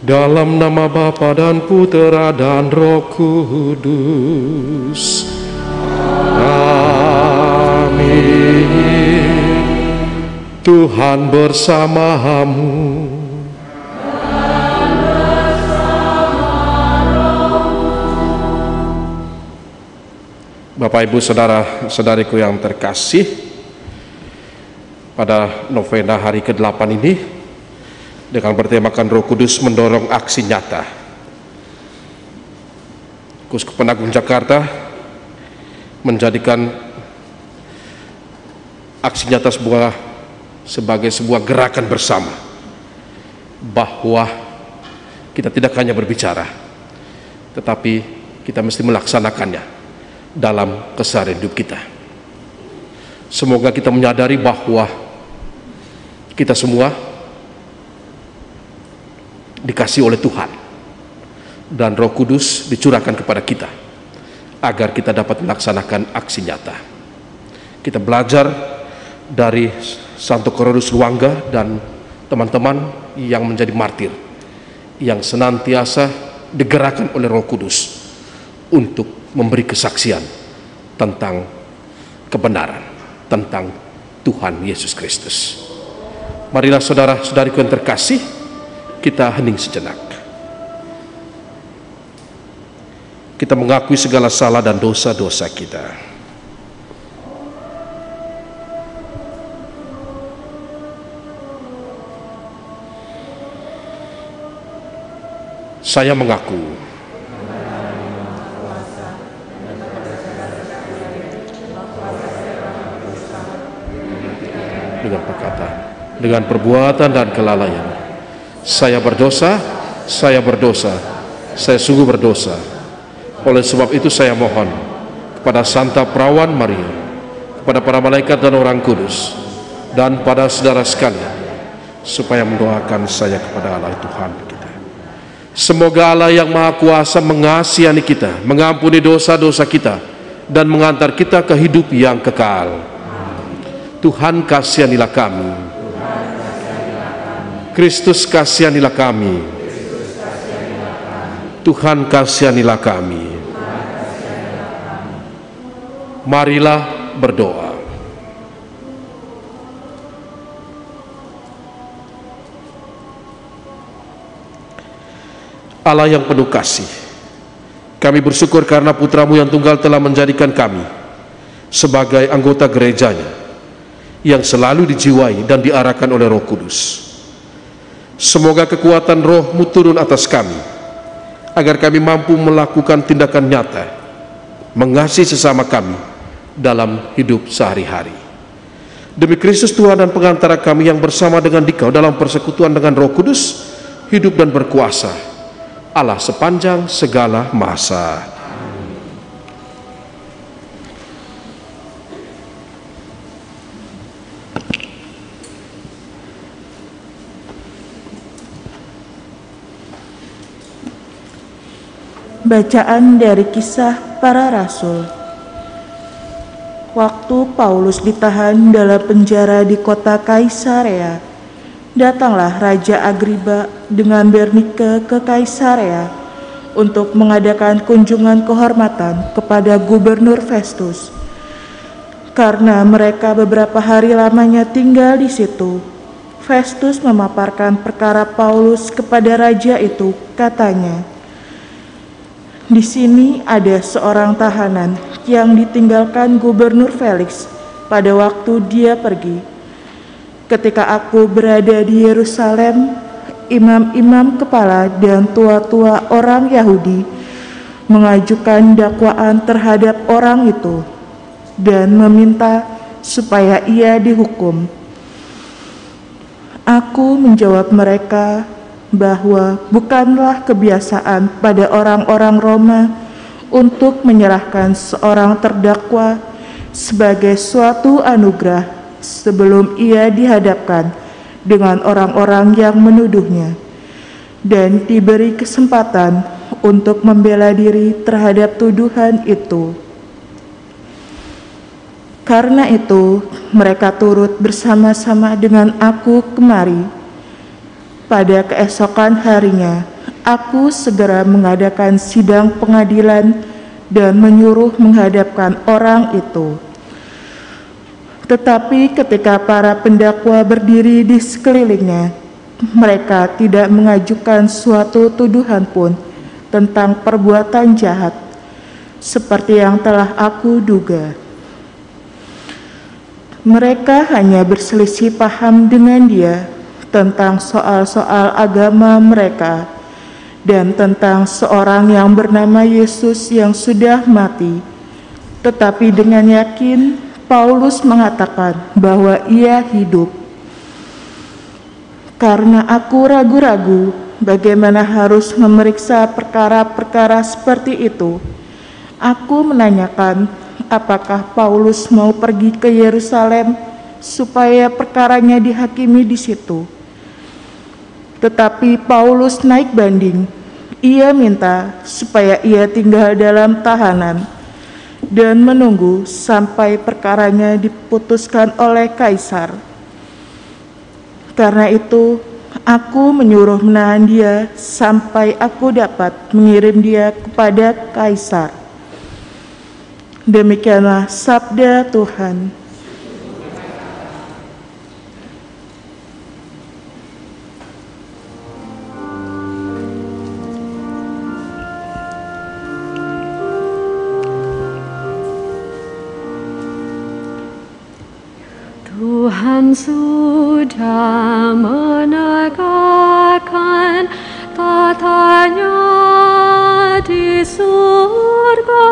Dalam nama Bapa dan Putera dan Roh Kudus. Amin. Tuhan bersamamu. Bapak, Ibu, Saudara-saudariku yang terkasih, pada novena hari ke-8 ini dengan bertemakan Roh Kudus mendorong aksi nyata, Keuskupan Agung Jakarta menjadikan aksi nyata sebagai sebuah gerakan bersama, bahwa kita tidak hanya berbicara, tetapi kita mesti melaksanakannya dalam keseharian hidup kita. Semoga kita menyadari bahwa kita semua dikasih oleh Tuhan dan Roh Kudus dicurahkan kepada kita agar kita dapat melaksanakan aksi nyata. Kita belajar dari Santo Korodus Luangga dan teman-teman yang menjadi martir, yang senantiasa digerakkan oleh Roh Kudus untuk memberi kesaksian tentang kebenaran, tentang Tuhan Yesus Kristus. Marilah saudara-saudariku yang terkasih, kita hening sejenak. Kita mengakui segala salah dan dosa-dosa kita. Saya mengaku dengan perkataan, dengan perbuatan dan kelalaian. Saya berdosa, saya sungguh berdosa. Oleh sebab itu saya mohon kepada Santa Perawan Maria, kepada para malaikat dan orang kudus, dan pada saudara sekalian, supaya mendoakan saya kepada Allah Tuhan kita. Semoga Allah yang Maha Kuasa mengasihani kita, mengampuni dosa-dosa kita, dan mengantar kita ke hidup yang kekal. Tuhan kasihanilah kami. Kristus kasihanilah kami. Tuhan kasihanilah kami. Marilah berdoa. Allah yang penuh kasih, kami bersyukur karena Putramu yang tunggal telah menjadikan kami sebagai anggota gerejanya yang selalu dijiwai dan diarahkan oleh Roh Kudus. Semoga kekuatan Roh-Mu turun atas kami, agar kami mampu melakukan tindakan nyata, mengasihi sesama kami dalam hidup sehari-hari. Demi Kristus Tuhan dan pengantara kami yang bersama dengan Dikau dalam persekutuan dengan Roh Kudus, hidup dan berkuasa, Allah sepanjang segala masa. Bacaan dari Kisah Para Rasul. Waktu Paulus ditahan dalam penjara di kota Kaisarea, datanglah Raja Agriba dengan Bernike ke Kaisarea untuk mengadakan kunjungan kehormatan kepada Gubernur Festus. Karena mereka beberapa hari lamanya tinggal di situ, Festus memaparkan perkara Paulus kepada raja itu, katanya, "Di sini ada seorang tahanan yang ditinggalkan Gubernur Felix pada waktu dia pergi. Ketika aku berada di Yerusalem, imam-imam kepala dan tua-tua orang Yahudi mengajukan dakwaan terhadap orang itu dan meminta supaya ia dihukum. Aku menjawab mereka bahwa bukanlah kebiasaan pada orang-orang Roma untuk menyerahkan seorang terdakwa sebagai suatu anugerah sebelum ia dihadapkan dengan orang-orang yang menuduhnya dan diberi kesempatan untuk membela diri terhadap tuduhan itu. Karena itu, mereka turut bersama-sama dengan aku kemari. Pada keesokan harinya, aku segera mengadakan sidang pengadilan dan menyuruh menghadapkan orang itu. Tetapi ketika para pendakwa berdiri di sekelilingnya, mereka tidak mengajukan suatu tuduhan pun tentang perbuatan jahat, seperti yang telah aku duga. Mereka hanya berselisih paham dengan dia tentang soal-soal agama mereka dan tentang seorang yang bernama Yesus yang sudah mati. Tetapi dengan yakin, Paulus mengatakan bahwa ia hidup. Karena aku ragu-ragu bagaimana harus memeriksa perkara-perkara seperti itu, aku menanyakan apakah Paulus mau pergi ke Yerusalem supaya perkaranya dihakimi di situ. Tetapi Paulus naik banding. Ia minta supaya ia tinggal dalam tahanan dan menunggu sampai perkaranya diputuskan oleh Kaisar. Karena itu, aku menyuruh menahan dia sampai aku dapat mengirim dia kepada Kaisar. Demikianlah sabda Tuhan. Tuhan sudah menegakkan tatanya di surga.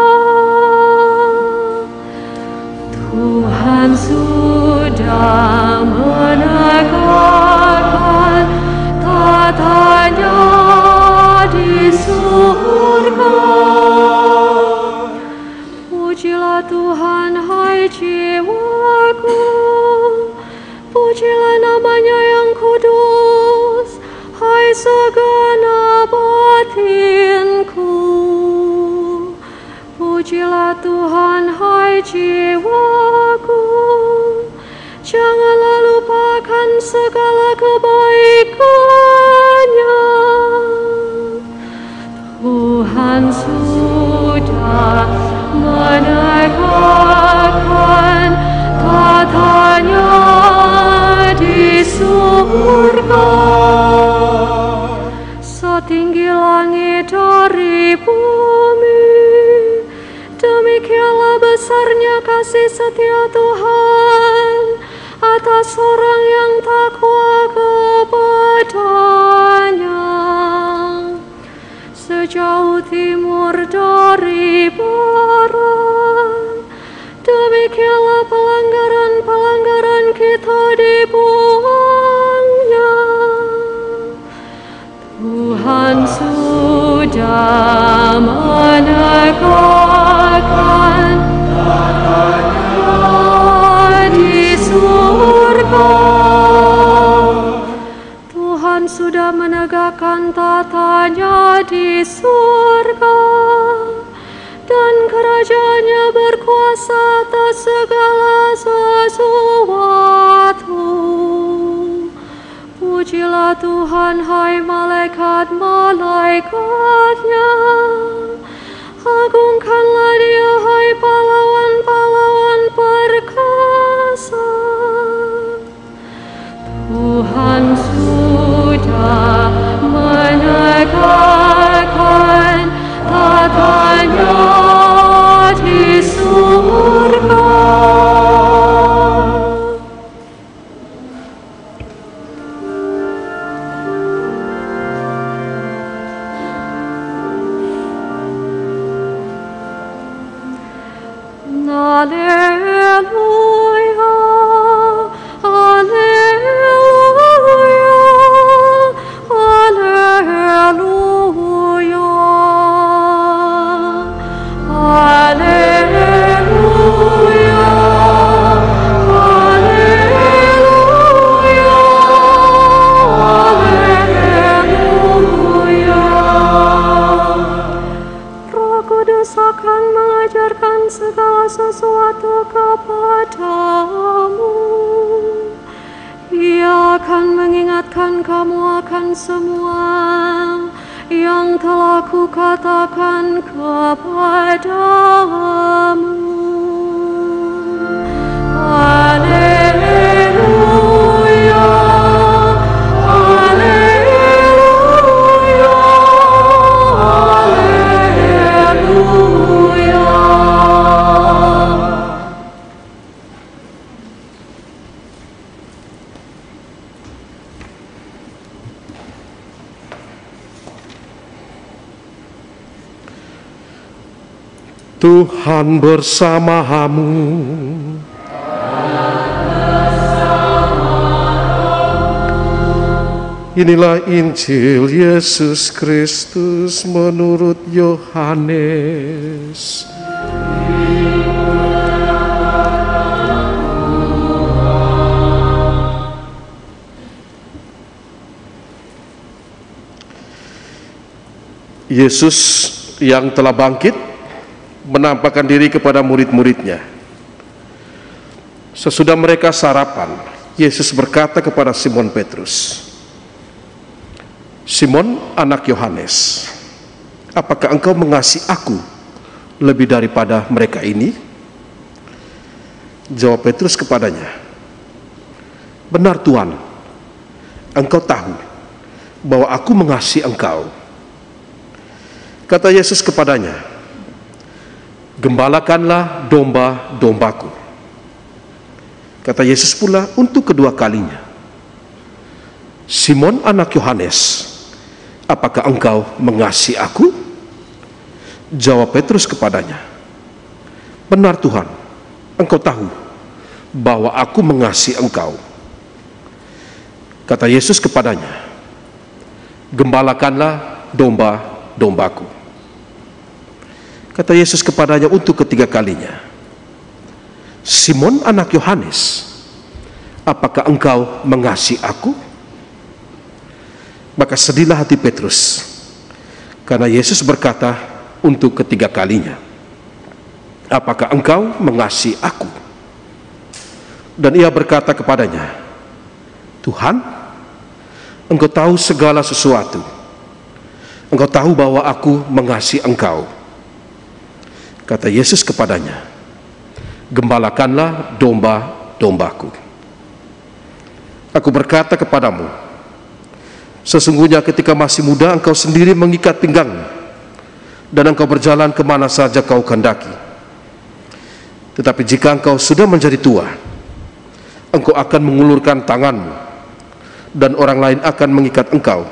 Tuhan sudah menegakkan tatanya di surga. Pujilah Tuhan, hai jiwaku, pujilah namanya yang kudus, hai segenap batinku. Pujilah Tuhan, hai jiwaku, janganlah lupakan segala kebaikannya. Tuhan sudah menegakkan tatanya di surga, setinggi langit dari bumi. Demikianlah besarnya kasih setia Tuhan atas orang yang takwa kepadanya. Sejauh timur dari barat, demikianlah pelanggaran-pelanggaran kita dibuangnya. Tuhan sudah menegakkan tatanya di surga. Tuhan sudah menegakkan tatanya di surga, dan kerajaannya berkuasa atas segala sesuatu. Pujilah Tuhan, hai malaikat-malaikatnya. Agungkanlah dia, hai pahlawan-pahlawan perkasa. Tuhan sudah menegakkan tatanya di surga. mengingatkan kamu akan semua yang telah kukatakan kepadamu. Haleluya, haleluya, haleluya. Tuhan bersamamu. Inilah Injil Yesus Kristus menurut Yohanes. Yesus yang telah bangkit menampakkan diri kepada murid-muridnya. Sesudah mereka sarapan, Yesus berkata kepada Simon Petrus, "Simon, anak Yohanes, apakah engkau mengasihi aku lebih daripada mereka ini?" Jawab Petrus kepadanya, "Benar Tuhan, engkau tahu bahwa aku mengasihi engkau." Kata Yesus kepadanya, "Gembalakanlah domba-dombaku." Kata Yesus pula untuk kedua kalinya, "Simon anak Yohanes, apakah engkau mengasihi aku?" Jawab Petrus kepadanya, "Benar Tuhan, engkau tahu bahwa aku mengasihi engkau." Kata Yesus kepadanya, "Gembalakanlah domba-dombaku." Kata Yesus kepadanya untuk ketiga kalinya, "Simon anak Yohanes, apakah engkau mengasihi aku?" Maka sedihlah hati Petrus, karena Yesus berkata untuk ketiga kalinya, "Apakah engkau mengasihi aku?" Dan ia berkata kepadanya, "Tuhan, engkau tahu segala sesuatu. Engkau tahu bahwa aku mengasihi engkau." Kata Yesus kepadanya, "Gembalakanlah domba-dombaku. Aku berkata kepadamu, sesungguhnya ketika masih muda engkau sendiri mengikat pinggangmu, dan engkau berjalan kemana saja kau kehendaki. Tetapi jika engkau sudah menjadi tua, engkau akan mengulurkan tanganmu, dan orang lain akan mengikat engkau,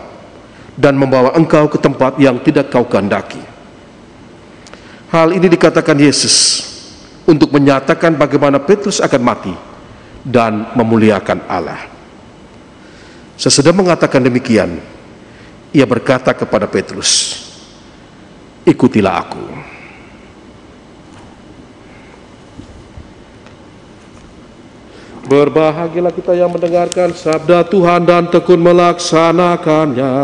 dan membawa engkau ke tempat yang tidak kau kehendaki." Hal ini dikatakan Yesus untuk menyatakan bagaimana Petrus akan mati dan memuliakan Allah. Sesudah mengatakan demikian, ia berkata kepada Petrus, "Ikutilah aku." Berbahagialah kita yang mendengarkan sabda Tuhan dan tekun melaksanakannya.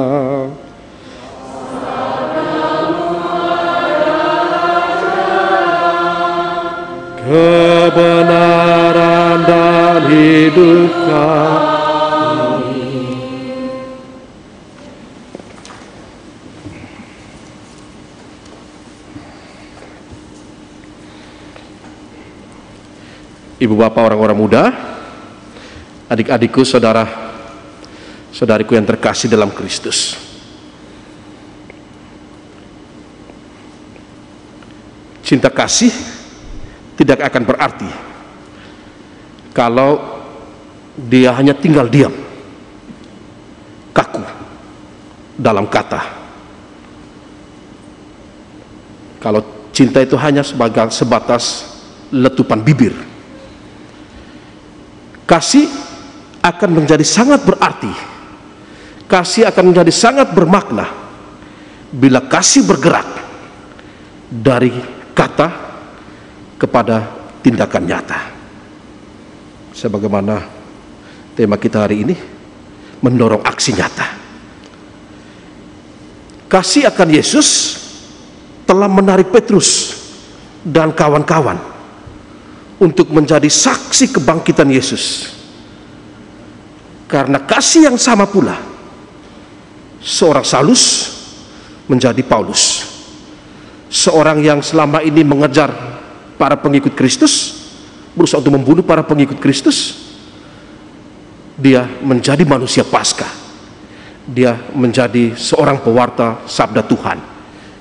Kebenaran dan hidup kami. Ibu bapak, orang-orang muda, adik-adikku, saudariku yang terkasih dalam Kristus. Cinta kasih tidak akan berarti kalau dia hanya tinggal diam, kaku dalam kata. Kalau cinta itu hanya sebatas letupan bibir. Kasih akan menjadi sangat berarti, kasih akan menjadi sangat bermakna bila kasih bergerak dari kata kepada tindakan nyata. Sebagaimana tema kita hari ini, mendorong aksi nyata. Kasih akan Yesus telah menarik Petrus dan kawan-kawan untuk menjadi saksi kebangkitan Yesus. Karena kasih yang sama pula, seorang Saulus menjadi Paulus. Seorang yang selama ini mengejar para pengikut Kristus, berusaha untuk membunuh para pengikut Kristus, dia menjadi manusia Paskah. Dia menjadi seorang pewarta sabda Tuhan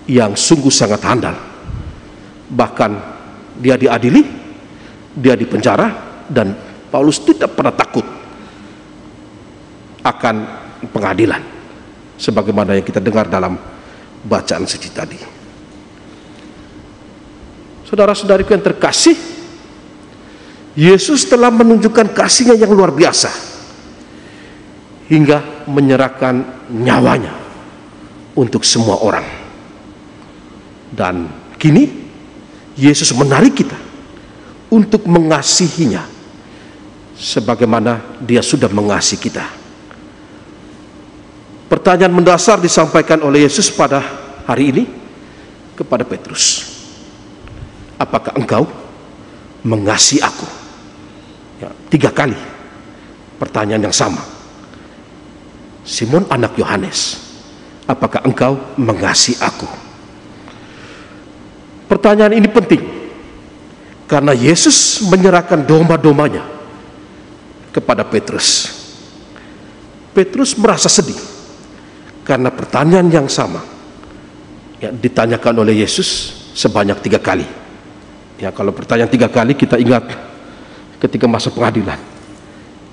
yang sungguh sangat handal. Bahkan dia diadili, dia dipenjara, dan Paulus tidak pernah takut akan pengadilan, sebagaimana yang kita dengar dalam bacaan suci tadi. Saudara-saudariku yang terkasih, Yesus telah menunjukkan kasih-Nya yang luar biasa hingga menyerahkan nyawanya untuk semua orang. Dan kini Yesus menarik kita untuk mengasihinya sebagaimana Dia sudah mengasihi kita. Pertanyaan mendasar disampaikan oleh Yesus pada hari ini kepada Petrus. Apakah engkau mengasihi aku? Ya, 3 kali pertanyaan yang sama. Simon anak Yohanes, apakah engkau mengasihi aku? Pertanyaan ini penting karena Yesus menyerahkan domba-dombanya kepada Petrus. Petrus merasa sedih karena pertanyaan yang sama yang ditanyakan oleh Yesus sebanyak 3 kali. Ya, kalau pertanyaan 3 kali kita ingat ketika masa pengadilan,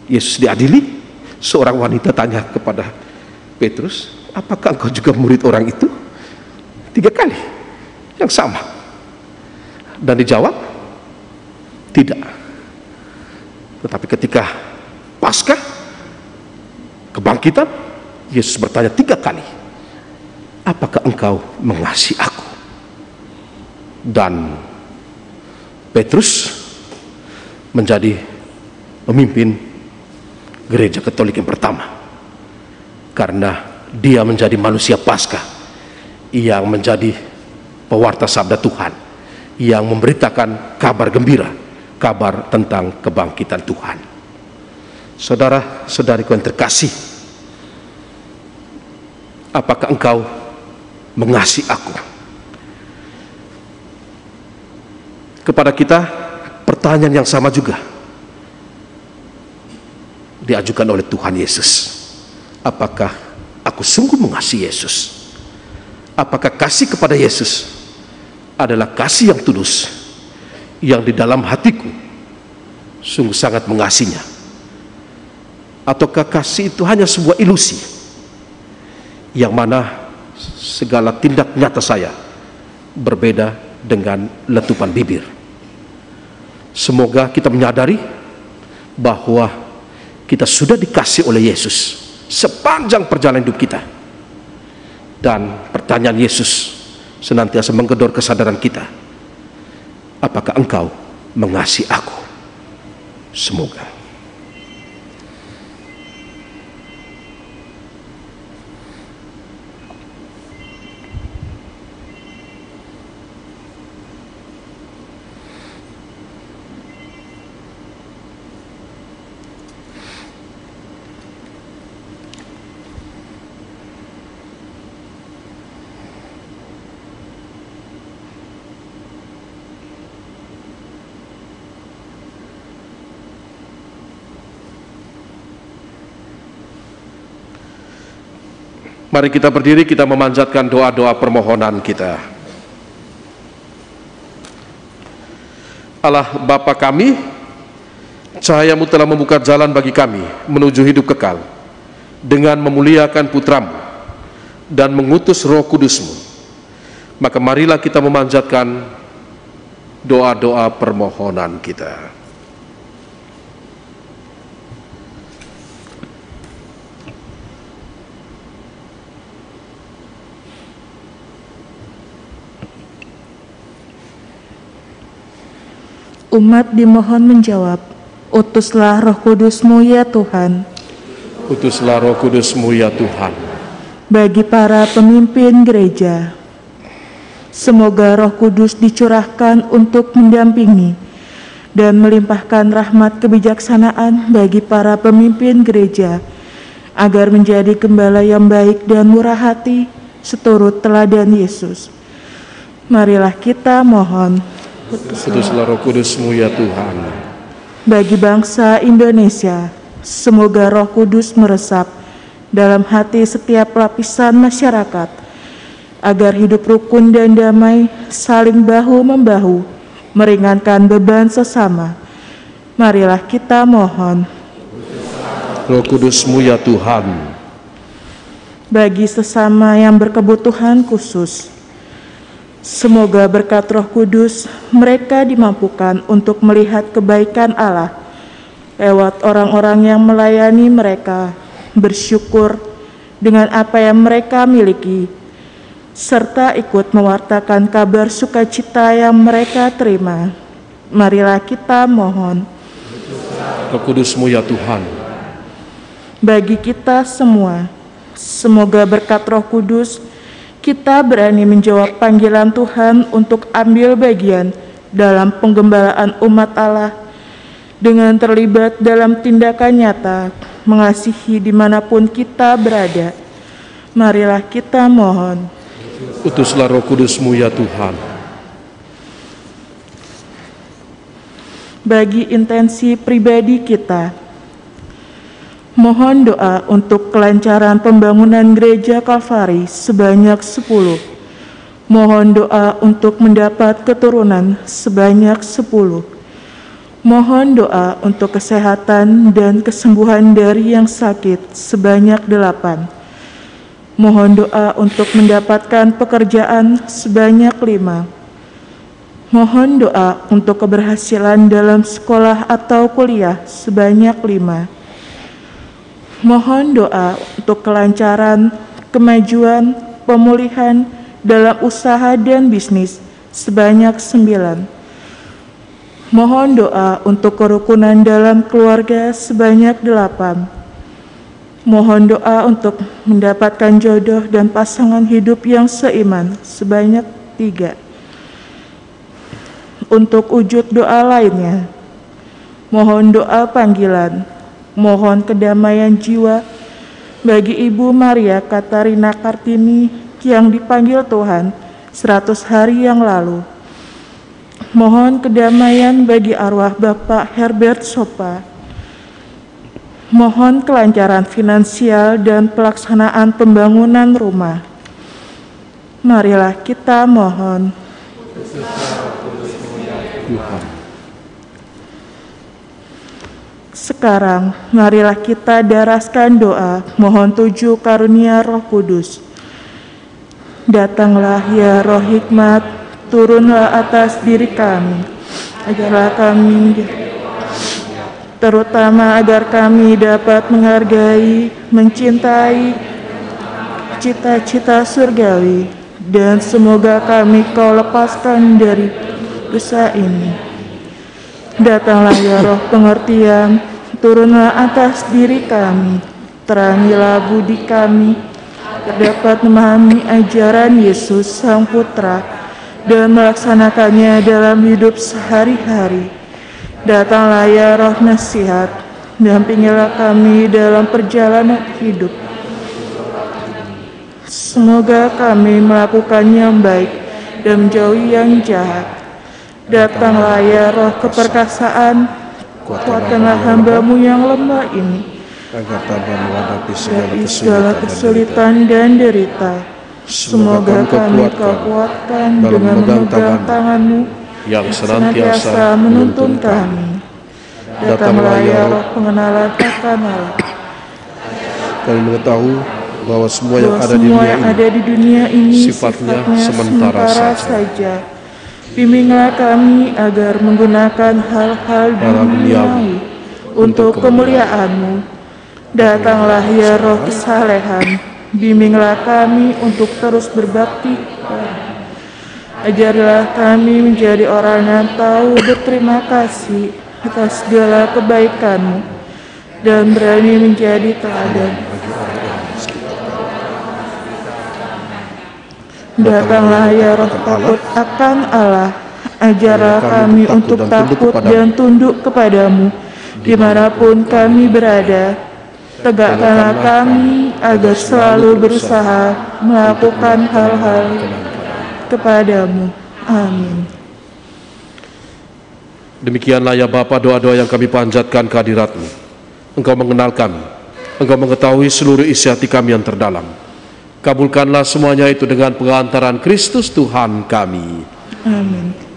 Yesus diadili, seorang wanita tanya kepada Petrus, apakah engkau juga murid orang itu? 3 kali yang sama, dan dijawab tidak. Tetapi ketika Paskah, kebangkitan, Yesus bertanya 3 kali, apakah engkau mengasihi aku? Dan Petrus menjadi pemimpin gereja Katolik yang pertama karena dia menjadi manusia Paskah yang menjadi pewarta sabda Tuhan, yang memberitakan kabar gembira, kabar tentang kebangkitan Tuhan. Saudara-saudariku yang terkasih, apakah engkau mengasihi aku? Kepada kita pertanyaan yang sama juga diajukan oleh Tuhan Yesus. Apakah aku sungguh mengasihi Yesus? Apakah kasih kepada Yesus adalah kasih yang tulus, yang di dalam hatiku sungguh sangat mengasihinya? Ataukah kasih itu hanya sebuah ilusi yang mana segala tindak nyata saya berbeda dengan letupan bibir? Semoga kita menyadari bahwa kita sudah dikasih oleh Yesus sepanjang perjalanan hidup kita, dan pertanyaan Yesus senantiasa menggedor kesadaran kita, apakah engkau mengasihi aku? Semoga. Mari kita berdiri, kita memanjatkan doa-doa permohonan kita. Allah Bapa kami, cahaya-Mu telah membuka jalan bagi kami menuju hidup kekal dengan memuliakan Putra-Mu dan mengutus Roh Kudus-Mu. Maka marilah kita memanjatkan doa-doa permohonan kita. Umat dimohon menjawab, utuslah Roh Kudus-Mu ya Tuhan. Utuslah Roh Kudus-Mu ya Tuhan. Bagi para pemimpin gereja, semoga Roh Kudus dicurahkan untuk mendampingi, dan melimpahkan rahmat kebijaksanaan bagi para pemimpin gereja, agar menjadi gembala yang baik dan murah hati, seturut teladan Yesus. Marilah kita mohon. Putuslah Roh Kudus-Mu ya Tuhan. Bagi bangsa Indonesia, semoga Roh Kudus meresap dalam hati setiap lapisan masyarakat, agar hidup rukun dan damai, saling bahu-membahu, meringankan beban sesama. Marilah kita mohon. Roh Kudus-Mu ya Tuhan. Bagi sesama yang berkebutuhan khusus, semoga berkat Roh Kudus mereka dimampukan untuk melihat kebaikan Allah lewat orang-orang yang melayani mereka, bersyukur dengan apa yang mereka miliki, serta ikut mewartakan kabar sukacita yang mereka terima. Marilah kita mohon. Roh Kudus-Mu ya Tuhan. Bagi kita semua, semoga berkat Roh Kudus kita berani menjawab panggilan Tuhan untuk ambil bagian dalam penggembalaan umat Allah, dengan terlibat dalam tindakan nyata, mengasihi dimanapun kita berada. Marilah kita mohon. Utuslah Roh Kudus-Mu ya Tuhan. Bagi intensi pribadi kita, mohon doa untuk kelancaran pembangunan gereja Kalvari sebanyak 10. Mohon doa untuk mendapat keturunan sebanyak 10. Mohon doa untuk kesehatan dan kesembuhan dari yang sakit sebanyak 8. Mohon doa untuk mendapatkan pekerjaan sebanyak 5. Mohon doa untuk keberhasilan dalam sekolah atau kuliah sebanyak 5. Mohon doa untuk kelancaran, kemajuan, pemulihan dalam usaha dan bisnis sebanyak 9. Mohon doa untuk kerukunan dalam keluarga sebanyak 8. Mohon doa untuk mendapatkan jodoh dan pasangan hidup yang seiman sebanyak 3. Untuk wujud doa lainnya, mohon doa panggilan, mohon kedamaian jiwa bagi Ibu Maria Katarina Kartini yang dipanggil Tuhan 100 hari yang lalu. Mohon kedamaian bagi arwah Bapak Herbert Sopa. Mohon kelancaran finansial dan pelaksanaan pembangunan rumah. Marilah kita mohon. Sekarang, marilah kita daraskan doa, mohon 7 karunia Roh Kudus. Datanglah ya Roh Hikmat, turunlah atas diri kami, agarlah kami, terutama agar kami dapat menghargai, mencintai cita-cita surgawi, dan semoga kami Kau lepaskan dari dosa ini. Datanglah ya Roh pengertian, turunlah atas diri kami, terangilah budi kami, dapat memahami ajaran Yesus Sang Putra, dan melaksanakannya dalam hidup sehari-hari. Datanglah ya Roh nasihat, dampingilah kami dalam perjalanan hidup. Semoga kami melakukan yang baik dan menjauhi yang jahat. Datanglah ya Roh keperkasaan, kuatkanlah hamba-Mu yang lemah ini, agar tabah menghadapi segala kesulitan dan derita. Semoga kami Kau kuatkan dengan memegang tangan-Mu yang senantiasa menuntun kami. Datanglah ya Roh pengenalan akan Allah. Kami mengetahui bahwa semua yang ada di dunia ini sifatnya sementara saja. Bimbinglah kami agar menggunakan hal-hal duniawi untuk kemuliaan-Mu. Datanglah ya Roh kesalehan, bimbinglah kami untuk terus berbakti. Ajarlah kami menjadi orang yang tahu berterima kasih atas segala kebaikan-Mu dan berani menjadi teladan. Datanglah ya Roh takut akan Allah, Ajarlah kami untuk takut dan tunduk kepadamu, dimanapun kami berada. Tegakkanlah kami agar selalu berusaha melakukan hal-hal kepadamu. Amin. Demikianlah ya Bapa, doa-doa yang kami panjatkan ke hadirat-Mu. Engkau mengenal kami, Engkau mengetahui seluruh isi hati kami yang terdalam. Kabulkanlah semuanya itu dengan pengantaran Kristus Tuhan kami. Amin.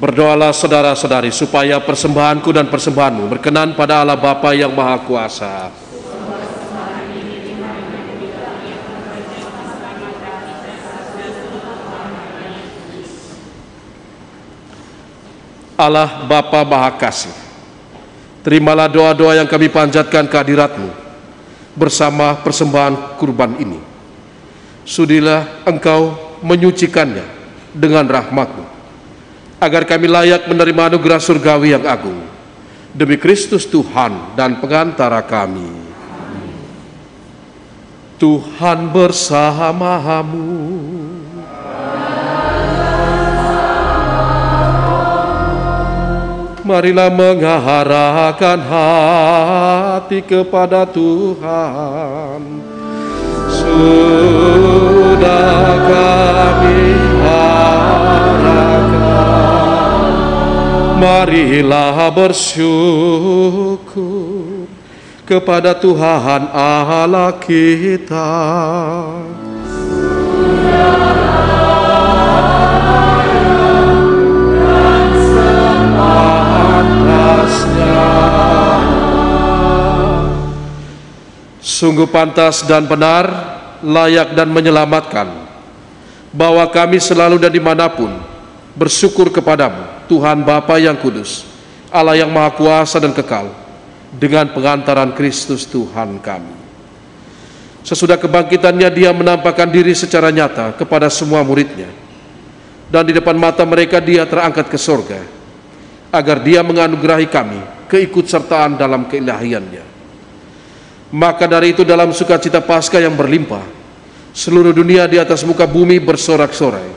Berdoalah saudara-saudari supaya persembahanku dan persembahanmu berkenan pada Allah Bapa yang Maha Kuasa. Allah Bapa Maha Kasih, terimalah doa-doa yang kami panjatkan ke hadirat-Mu bersama persembahan kurban ini. Sudilah Engkau menyucikannya dengan rahmat-Mu, agar kami layak menerima anugerah surgawi yang agung. Demi Kristus Tuhan dan pengantara kami. Tuhan bersamamu. Marilah mengarahkan hati kepada Tuhan. Sudah kami arahkan, marilah bersyukur kepada Tuhan Allah kita. Sungguh pantas dan benar, layak dan menyelamatkan, bahwa kami selalu dan dimanapun bersyukur kepadamu, Tuhan Bapa yang kudus, Allah yang Maha Kuasa dan kekal, dengan pengantaran Kristus Tuhan kami. Sesudah kebangkitannya, Dia menampakkan diri secara nyata kepada semua muridnya, dan di depan mata mereka Dia terangkat ke sorga, agar Dia menganugerahi kami keikutsertaan dalam keilahiannya. Maka dari itu, dalam sukacita Paskah yang berlimpah, seluruh dunia di atas muka bumi bersorak-sorai.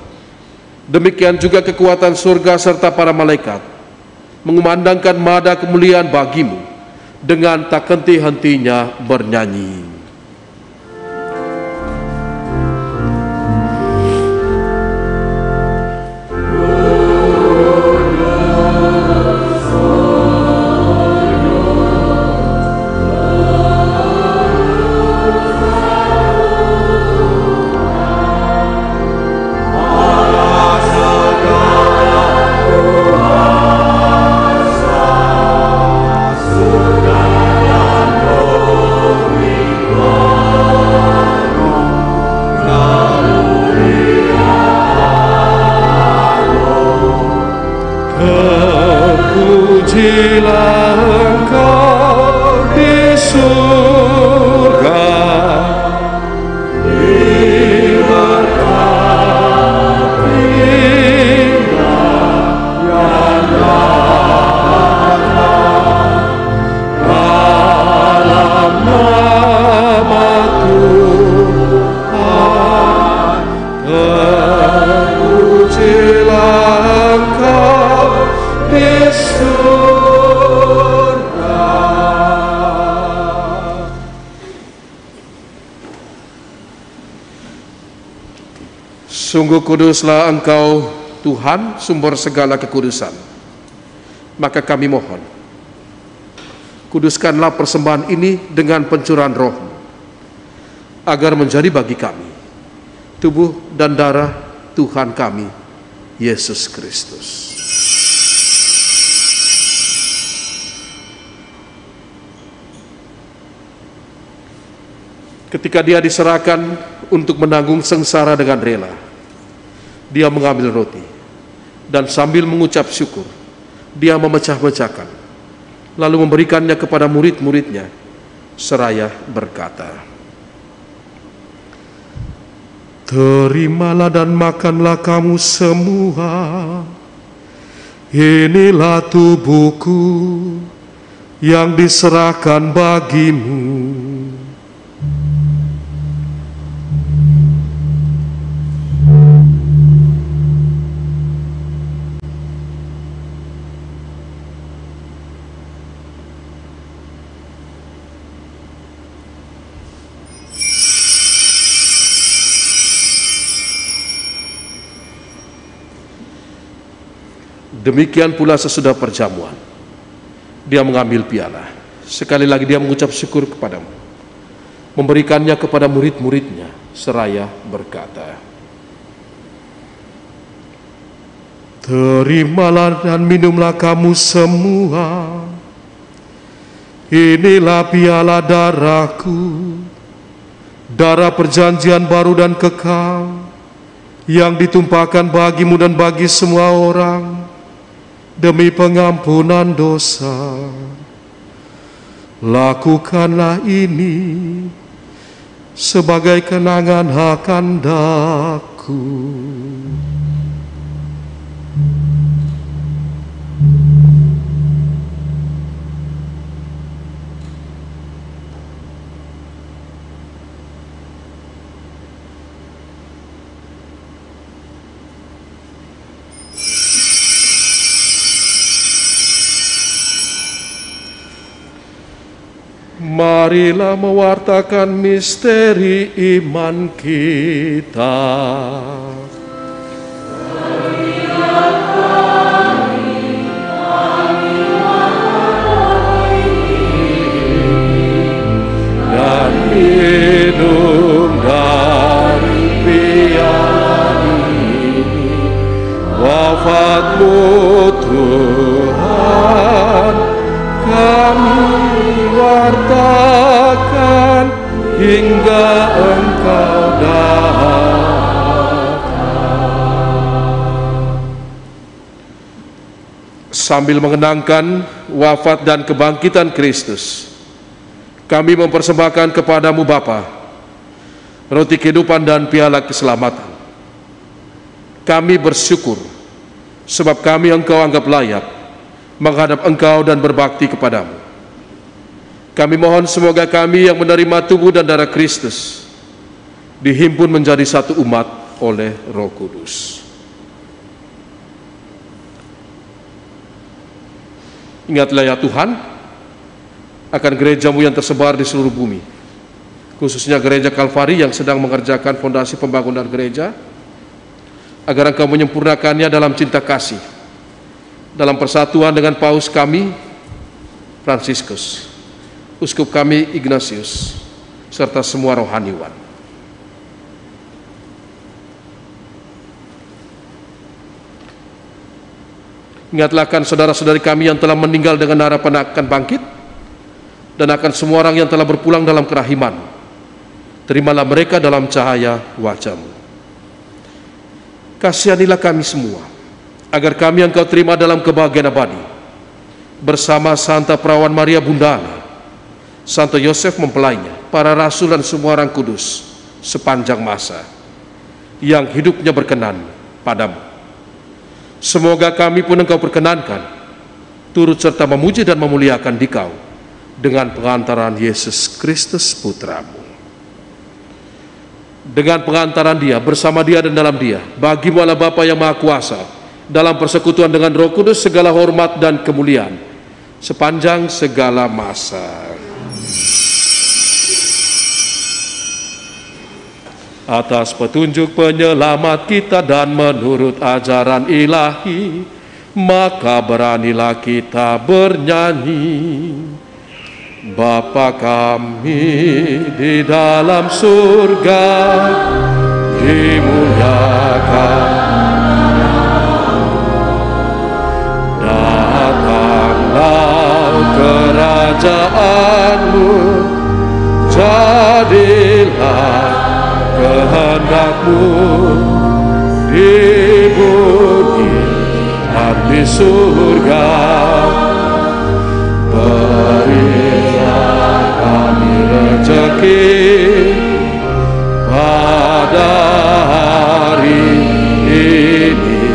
Demikian juga kekuatan surga serta para malaikat mengumandangkan mada kemuliaan bagimu dengan tak henti-hentinya bernyanyi. Surga terpujilah Engkau di surga. Sungguh kuduslah Engkau, Tuhan, sumber segala kekudusan. Maka kami mohon, kuduskanlah persembahan ini dengan pencurahan Roh, agar menjadi bagi kami tubuh dan darah Tuhan kami, Yesus Kristus. Ketika dia diserahkan untuk menanggung sengsara dengan rela, dia mengambil roti, dan sambil mengucap syukur, dia memecah-mecahkan, lalu memberikannya kepada murid-muridnya, seraya berkata, "Terimalah dan makanlah kamu semua, inilah tubuhku yang diserahkan bagimu." Demikian pula sesudah perjamuan, dia mengambil piala. Sekali lagi dia mengucap syukur kepadamu, memberikannya kepada murid-muridnya, seraya berkata, "Terimalah dan minumlah kamu semua, inilah piala darahku, darah perjanjian baru dan kekal, yang ditumpahkan bagimu dan bagi semua orang, demi pengampunan dosa. Lakukanlah ini sebagai kenangan akan daku." Marilah mewartakan misteri iman kita. Dan minum dari piala ini, wafat-Mu Tuhan, kami wartakan hingga Engkau datang. Sambil mengenangkan wafat dan kebangkitan Kristus, kami mempersembahkan kepadamu Bapa, roti kehidupan dan piala keselamatan. Kami bersyukur sebab kami Engkau anggap layak menghadap Engkau dan berbakti kepadamu. Kami mohon semoga kami yang menerima tubuh dan darah Kristus dihimpun menjadi satu umat oleh Roh Kudus. Ingatlah ya Tuhan akan gereja-Mu yang tersebar di seluruh bumi, khususnya gereja Kalvari yang sedang mengerjakan fondasi pembangunan gereja, agar Engkau menyempurnakannya dalam cinta kasih, dalam persatuan dengan Paus kami Fransiskus, Uskup kami Ignatius, serta semua rohaniwan. Ingatlah akan saudara-saudari kami yang telah meninggal dengan harapan akan bangkit, dan akan semua orang yang telah berpulang dalam kerahiman. Terimalah mereka dalam cahaya wajah-Mu. Kasihanilah kami semua, agar kami Engkau terima dalam kebahagiaan abadi, bersama Santa Perawan Maria Bundanya, Santo Yosef mempelainya, para rasul dan semua orang kudus sepanjang masa yang hidupnya berkenan padamu. Semoga kami pun Engkau perkenankan turut serta memuji dan memuliakan Dikau dengan pengantaran Yesus Kristus Putra-Mu. dengan pengantaran Dia, bersama Dia dan dalam Dia. Bagimu Allah Bapa yang Maha Kuasa, dalam persekutuan dengan Roh Kudus, segala hormat dan kemuliaan sepanjang segala masa. Atas petunjuk penyelamat kita dan menurut ajaran ilahi, maka beranilah kita bernyanyi. Bapa kami di dalam surga, dimuliakan datanglah kerajaanmu, jadilah kehendak-Mu di bumi dan di surga. Berilah kami rezeki pada hari ini,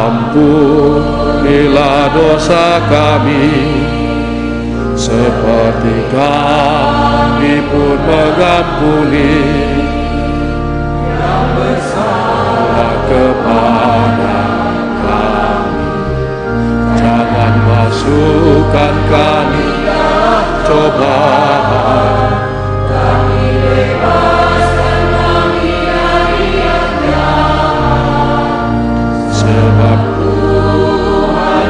ampunilah dosa kami seperti kami pun mengampuni yang bersalah kepada kami. Jangan masukkan kami dalam cobaan, tapi bebaskan kami dari yang jahat. Sebab Tuhanlah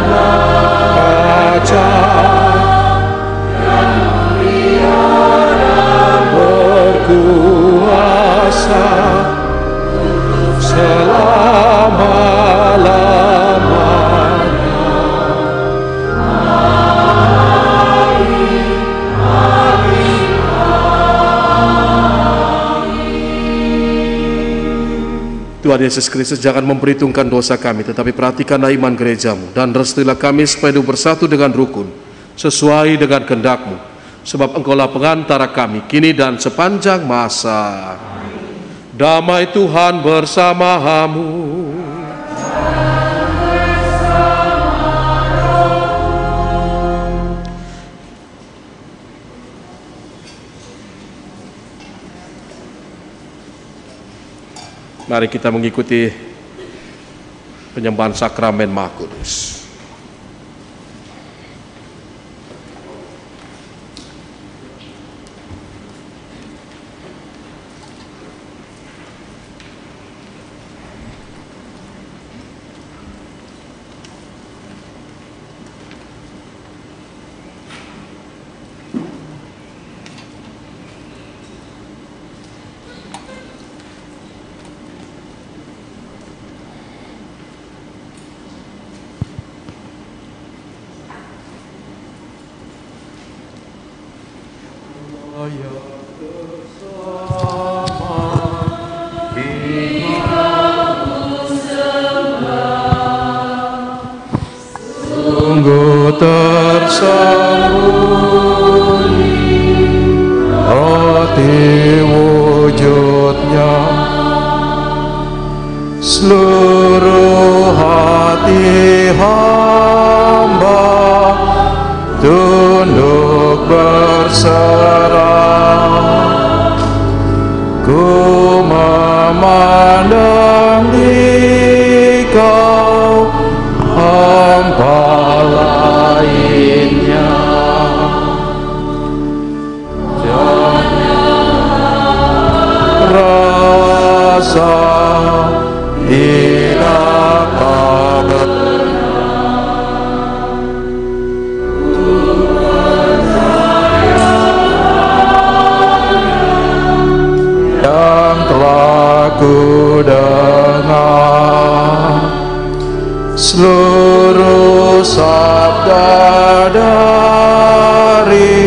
ajaib yang mulia dan berkuasa untuk selama-lamanya. Tuhan Yesus Kristus, jangan memperhitungkan dosa kami, tetapi perhatikanlah iman gereja-Mu, dan restuilah kami supaya bersatu dengan rukun, sesuai dengan kehendak-Mu, sebab Engkaulah pengantara kami, kini dan sepanjang masa. Damai Tuhan bersamamu. Mari kita mengikuti penyembahan sakramen Maha Kudus. Sungguh tersembunyi arti wujudnya, seluruh hati hamba tunduk berserah. Ku memandang Dikau, hamba lainnya. Jangan rasa tidak benar, yang telah ku dengar seluruh sabda dari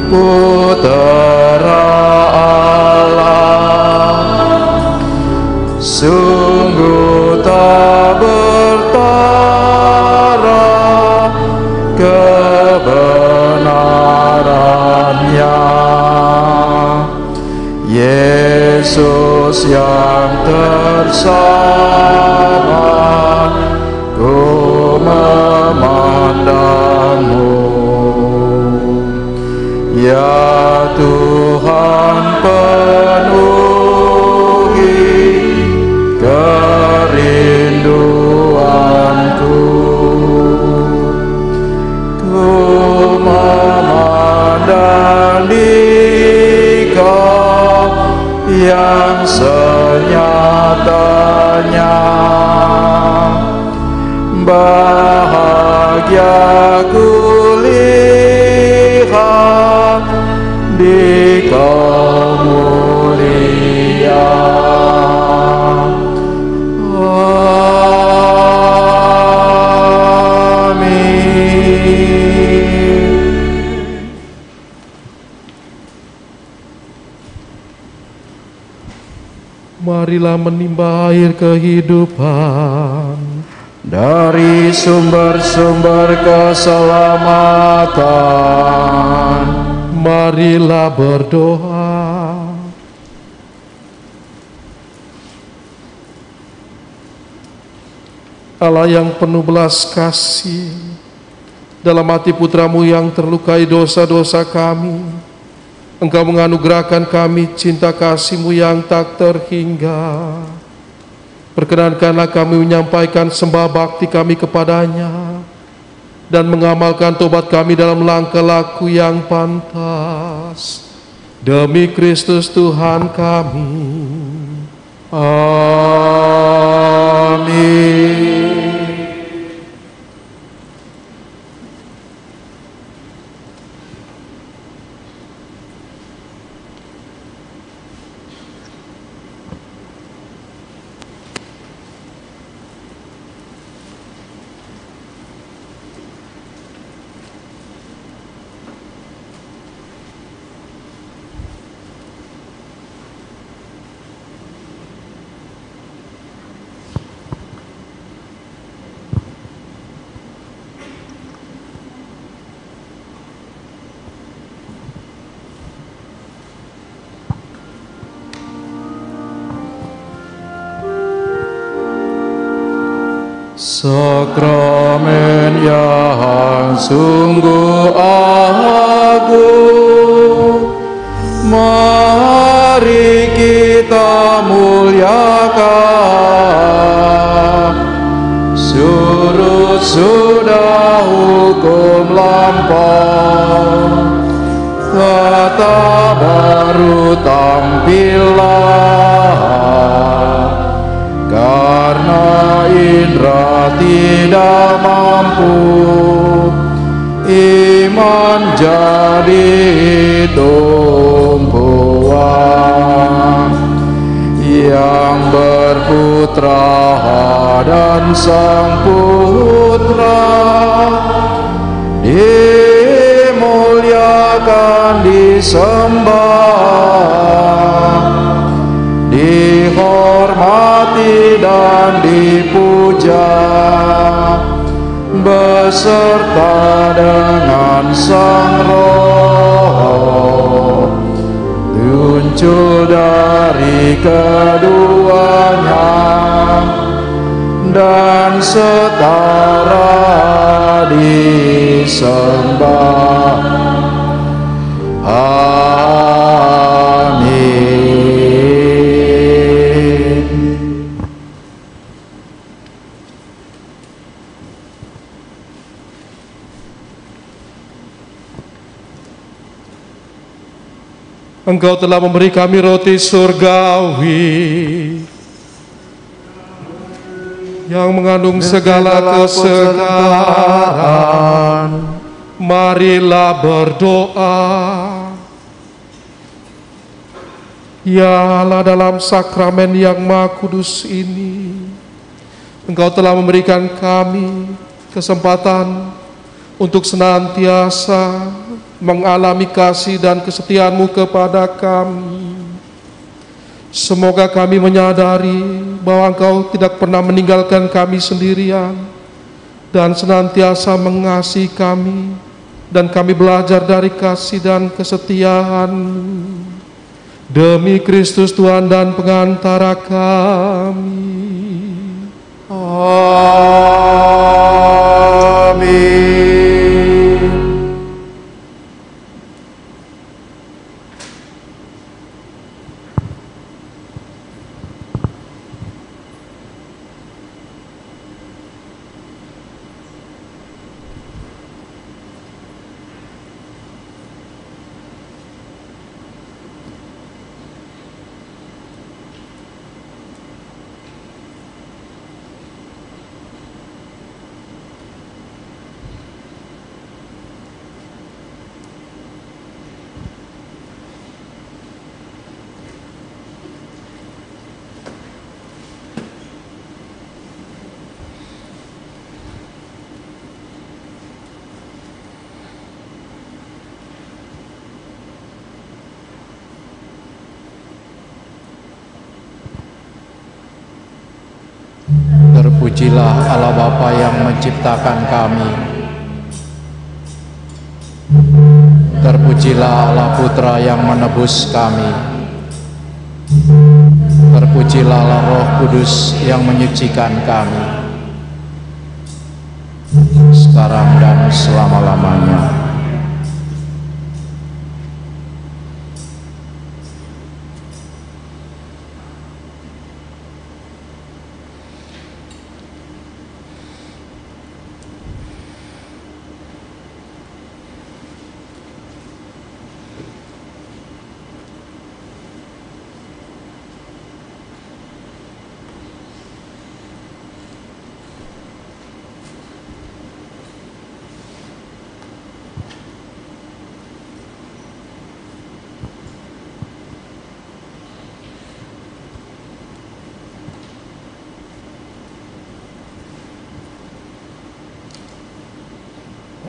Putera Allah, sungguh tak bertara kebenarannya. Yesus yang tersabar, ku memandang-Mu, ya Tuhan. Bahagia kulihat di kaum mulia. Amin. Marilah menimba air kehidupan dari sumber-sumber keselamatan. Marilah berdoa. Allah yang penuh belas kasih, dalam hati putramu yang terlukai dosa-dosa kami, Engkau menganugerahkan kami cinta kasih-Mu yang tak terhingga. Perkenankanlah kami menyampaikan sembah bakti kami kepadanya dan mengamalkan tobat kami dalam langkah laku yang pantas. Demi Kristus Tuhan kami. Amin. Sakramen yang sungguh agung, mari kita muliakan. Surut sudah hukum lampau, tata baru tampillah. Karena indra tidak mampu, iman jadi tumpuan. Yang berputra dan sang putra dimuliakan, disembah, dihormati dan dipuja beserta dengan Sang Roh, muncul dari keduanya dan setara disembah. Engkau telah memberi kami roti surgawi yang mengandung segala kesegaran. Marilah berdoa. Ya Allah, dalam sakramen yang Maha Kudus ini, Engkau telah memberikan kami kesempatan untuk senantiasa mengalami kasih dan kesetiaan-Mu kepada kami. Semoga kami menyadari bahwa Engkau tidak pernah meninggalkan kami sendirian dan senantiasa mengasihi kami, dan kami belajar dari kasih dan kesetiaan demi Kristus Tuhan dan pengantara kami. Amin. Terpujilah Allah Bapa yang menciptakan kami. Terpujilah Allah Putra yang menebus kami. Terpujilah Allah Roh Kudus yang menyucikan kami, sekarang dan selama-lamanya.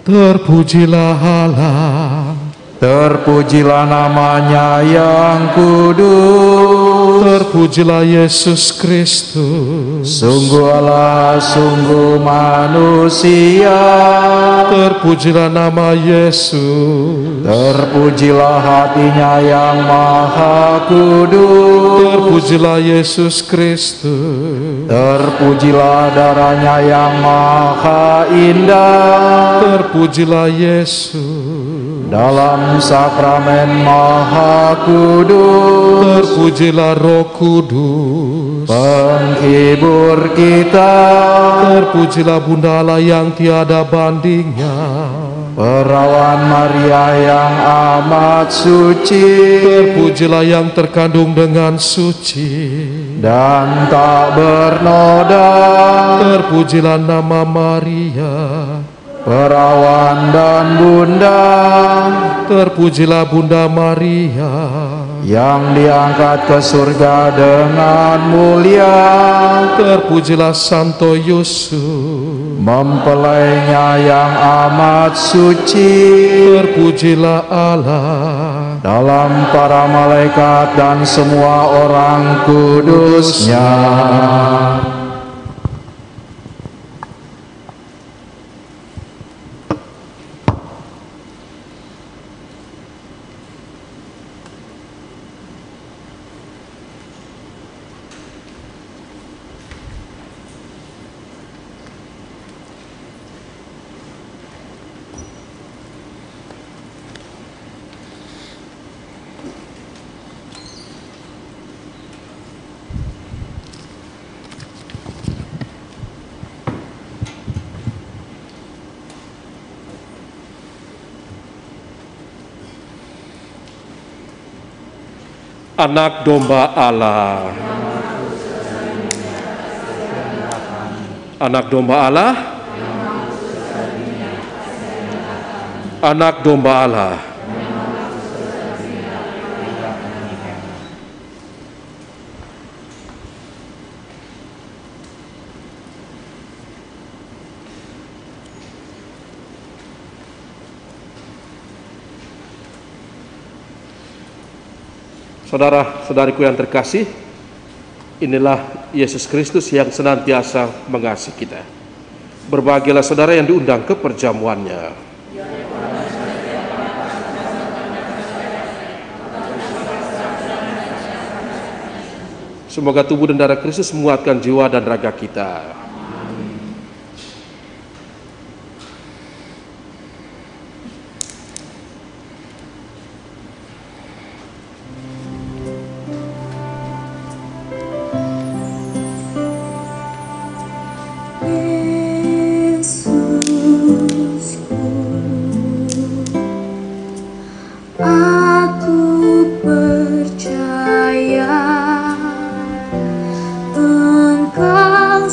Terpujilah Allah, Terpujilah namanya yang kudus. terpujilah Yesus Kristus. Sungguh Allah, sungguh manusia. Terpujilah nama Yesus. Terpujilah hatinya yang maha kudus. Terpujilah Yesus Kristus. Terpujilah darahnya yang maha indah. Terpujilah Yesus. Dalam sakramen maha kudus. Terpujilah Roh Kudus. Penghibur kita. Terpujilah Bunda Allah yang tiada bandingnya. Perawan Maria yang amat suci. Terpujilah yang terkandung dengan suci dan tak bernoda. Terpujilah nama Maria, perawan dan bunda. terpujilah Bunda Maria yang diangkat ke surga dengan mulia. Terpujilah Santo Yusuf, mempelainya yang amat suci. terpujilah Allah dalam para malaikat dan semua orang kudusnya. Anak domba Allah. Anak domba Allah. Anak domba Allah. Saudara-saudariku yang terkasih, inilah Yesus Kristus yang senantiasa mengasihi kita. Berbahagialah saudara yang diundang ke perjamuannya. Semoga tubuh dan darah Kristus menguatkan jiwa dan raga kita. Engkau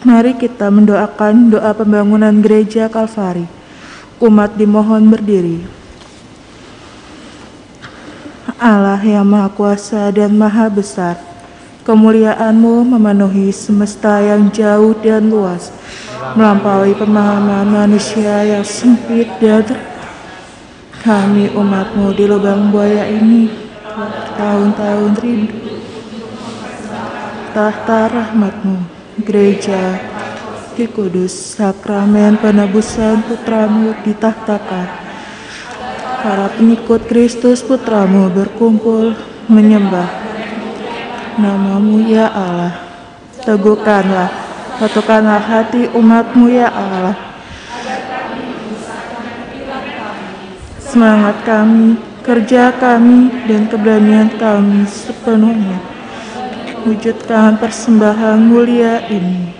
Mari kita mendoakan doa pembangunan gereja Kalvari. Umat dimohon berdiri. Allah yang Maha Kuasa dan Maha Besar, kemuliaan-Mu memenuhi semesta yang jauh dan luas, melampaui pemahaman manusia yang sempit dan kami umat-Mu di lubang buaya ini tahun-tahun rindu tahta rahmat-Mu, gereja di Kudus, sakramen penebusan Putra-Mu ditahtakan. Para pengikut Kristus Putra-Mu berkumpul menyembah nama-Mu ya Allah. Teguhkanlah, satukanlah hati umat-Mu ya Allah. Semangat kami, kerja kami, dan keberanian kami sepenuhnya wujudkan persembahan mulia ini.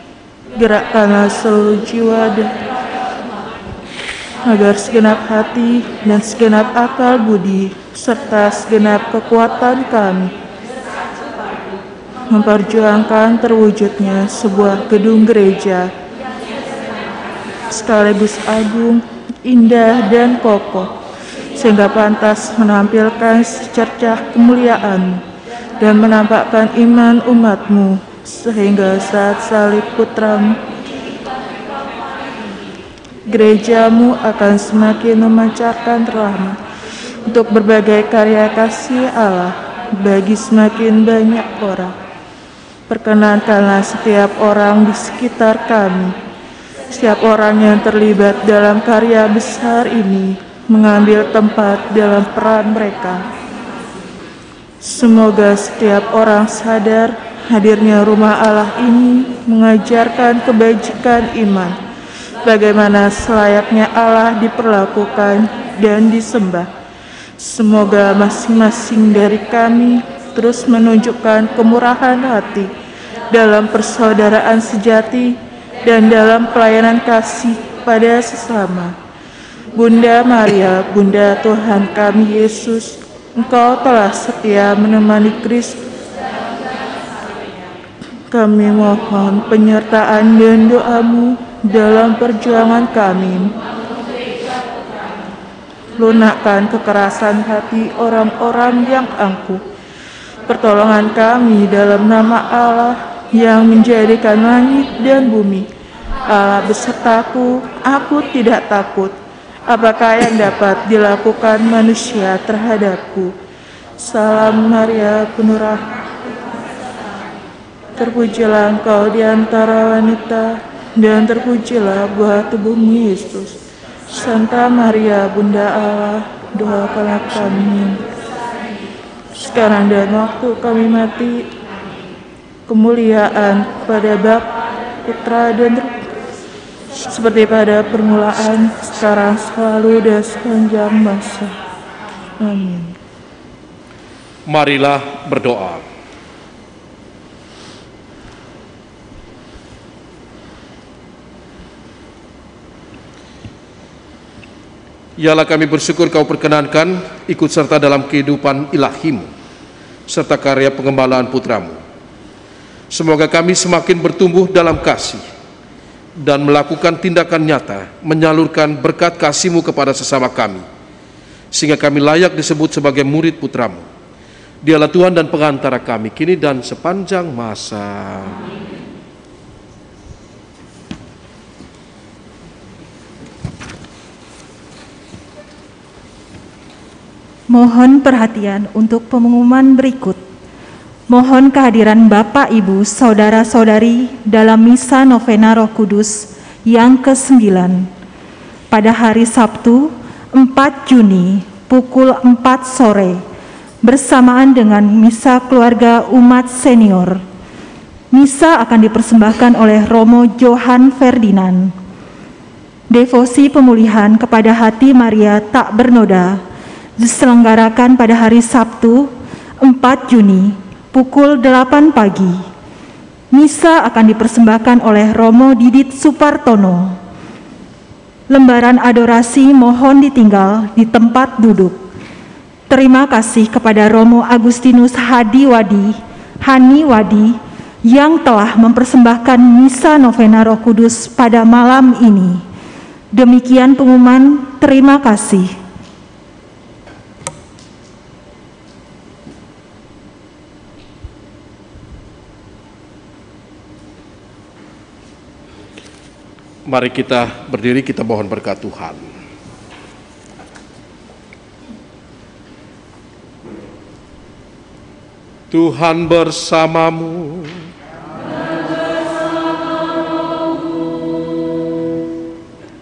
Gerakkanlah seluruh jiwa agar segenap hati dan segenap akal budi serta segenap kekuatan kami memperjuangkan terwujudnya sebuah gedung gereja sekaligus agung, indah, dan kokoh, sehingga pantas menampilkan secercah kemuliaan dan menampakkan iman umat-Mu, sehingga saat salib Putra-Mu, gereja-Mu akan semakin memancarkan rahmat untuk berbagai karya kasih Allah bagi semakin banyak orang. Perkenankanlah setiap orang di sekitar kami, setiap orang yang terlibat dalam karya besar ini, mengambil tempat dalam peran mereka. Semoga setiap orang sadar hadirnya rumah Allah ini mengajarkan kebajikan iman, bagaimana selayaknya Allah diperlakukan dan disembah. Semoga masing-masing dari kami terus menunjukkan kemurahan hati dalam persaudaraan sejati dan dalam pelayanan kasih pada sesama. Bunda Maria, Bunda Tuhan kami Yesus, Engkau telah setia menemani Kristus. Kami mohon penyertaan dan doa-Mu dalam perjuangan kami. Lunakkan kekerasan hati orang-orang yang angkuh. Pertolongan kami dalam nama Allah yang menjadikan langit dan bumi. Allah besertaku, aku tidak takut. Apakah yang dapat dilakukan manusia terhadapku? Salam Maria, penuh rahmat. Terpujilah Engkau di antara wanita, dan terpujilah buah tubuh-Mu Yesus. Santa Maria, Bunda Allah, doakanlah kami sekarang dan waktu kami mati. Kemuliaan pada Bapa, Putra, dan Roh, seperti pada permulaan, sekarang, selalu, dan sepanjang masa. Amin. Marilah berdoa. Yalah kami bersyukur Kau perkenankan ikut serta dalam kehidupan ilahi-Mu serta karya pengembalaan Putra-Mu. Semoga kami semakin bertumbuh dalam kasih dan melakukan tindakan nyata menyalurkan berkat kasih-Mu kepada sesama kami, sehingga kami layak disebut sebagai murid Putra-Mu. Dialah Tuhan dan pengantara kami kini dan sepanjang masa. Mohon perhatian untuk pengumuman berikut. Mohon kehadiran Bapak, Ibu, Saudara-saudari dalam Misa Novena Roh Kudus yang ke-9 pada hari Sabtu 4 Juni pukul 4 sore bersamaan dengan Misa Keluarga Umat Senior. Misa akan dipersembahkan oleh Romo Johan Ferdinand. Devosi pemulihan kepada hati Maria tak bernoda diselenggarakan pada hari Sabtu 4 Juni pukul 8 pagi. Misa akan dipersembahkan oleh Romo Didit Supartono. Lembaran adorasi mohon ditinggal di tempat duduk. Terima kasih kepada Romo Agustinus Hani Wadi yang telah mempersembahkan misa novena Roh Kudus pada malam ini. Demikian pengumuman, terima kasih. Mari kita berdiri, kita mohon berkat Tuhan. Tuhan bersamamu.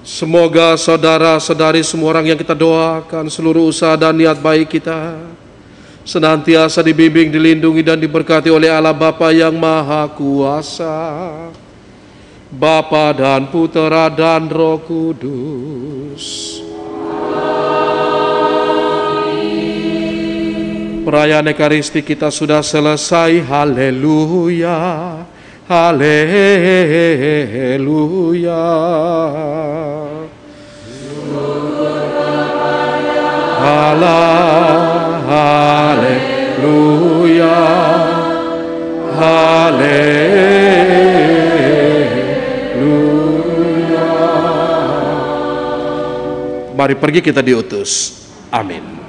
Semoga saudara-saudari semua orang yang kita doakan, seluruh usaha dan niat baik kita senantiasa dibimbing, dilindungi dan diberkati oleh Allah Bapa yang Maha Kuasa, Bapa dan Putera dan Roh Kudus. Perayaan Ekaristi kita sudah selesai. Haleluya, haleluya. Allah, haleluya, haleluya. Mari pergi, kita diutus. Amin.